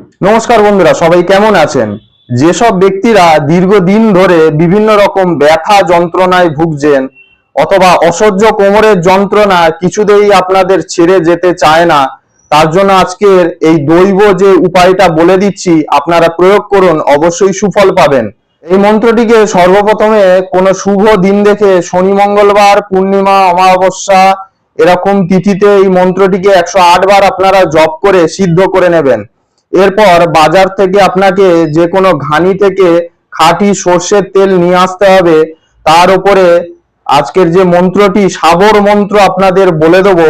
নমস্কার বন্ধুরা, সবাই কেমন আছেন? যেসব ব্যক্তিরা দীর্ঘদিন ধরে বিভিন্ন রকম ব্যথা যন্ত্রণায় ভুগছেন অথবা অসহ্য কোমরের যন্ত্রণা কিছুতেই আপনাদের ছেড়ে যেতে চায় না, তার জন্য আজকের এই দৈব যে উপায়টা বলে দিচ্ছি, আপনারা প্রয়োগ করুন, অবশ্যই সুফল পাবেন। এই মন্ত্রটিকে সর্বপ্রথমে কোনো শুভ দিন দেখে শনি, মঙ্গলবার, পূর্ণিমা, অমাবস্যা এরকম তিথিতে এই মন্ত্রটিকে 108 বার আপনারা জপ করে সিদ্ধ করে নেবেন। এরপর বাজার থেকে আপনাকে যে কোনো ঘানি থেকে খাঁটি সর্ষের তেল নিয়ে আসতে হবে। তার উপরে আজকের যে মন্ত্রটি সাবর মন্ত্র আপনাদের বলে দেবো,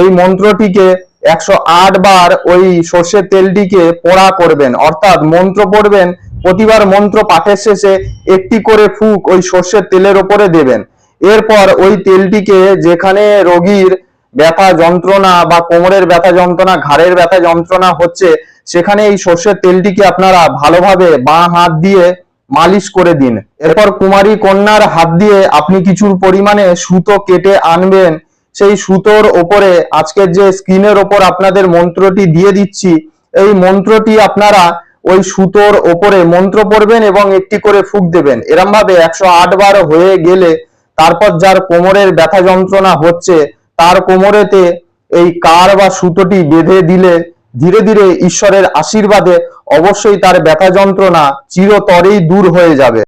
এই মন্ত্রটিকে 108 বার ওই সর্ষের তেলটিকে পোড়া করবেন, অর্থাৎ মন্ত্র পড়বেন। প্রতিবার মন্ত্র পাঠের শেষে একটি করে ফুঁক ওই সর্ষের তেলের উপরে দেবেন। এরপর ওই তেলটিকে যেখানে রোগীর ব্যথা যন্ত্রণা বা কোমরের ব্যথা যন্ত্রণা, ঘাড়ের ব্যথা যন্ত্রণা হচ্ছে, সেখানে এই সর্ষের তেলটিকে আপনারা ভালোভাবে বাঁ হাত দিয়ে মালিশ করে দিন। এরপর কুমারী কন্যার হাত দিয়ে আপনি কিছুর পরিমাণে সুতো কেটে আনবেন। সেই সুতোর ওপরে আজকের যে স্ক্রিনের ওপর আপনাদের মন্ত্রটি দিয়ে দিচ্ছি, এই মন্ত্রটি আপনারা ওই সুতোর ওপরে মন্ত্র পড়বেন এবং একটি করে ফুঁক দেবেন। এরম ভাবে 108 বার হয়ে গেলে তারপর যার কোমরের ব্যথা যন্ত্রণা হচ্ছে, তার কোমরেতে এই কার বা সুতোটি বেঁধে দিলে ধীরে ধীরে ঈশ্বরের আশীর্বাদে অবশ্যই তার ব্যথা যন্ত্রণা চিরতরেই দূর হয়ে যাবে।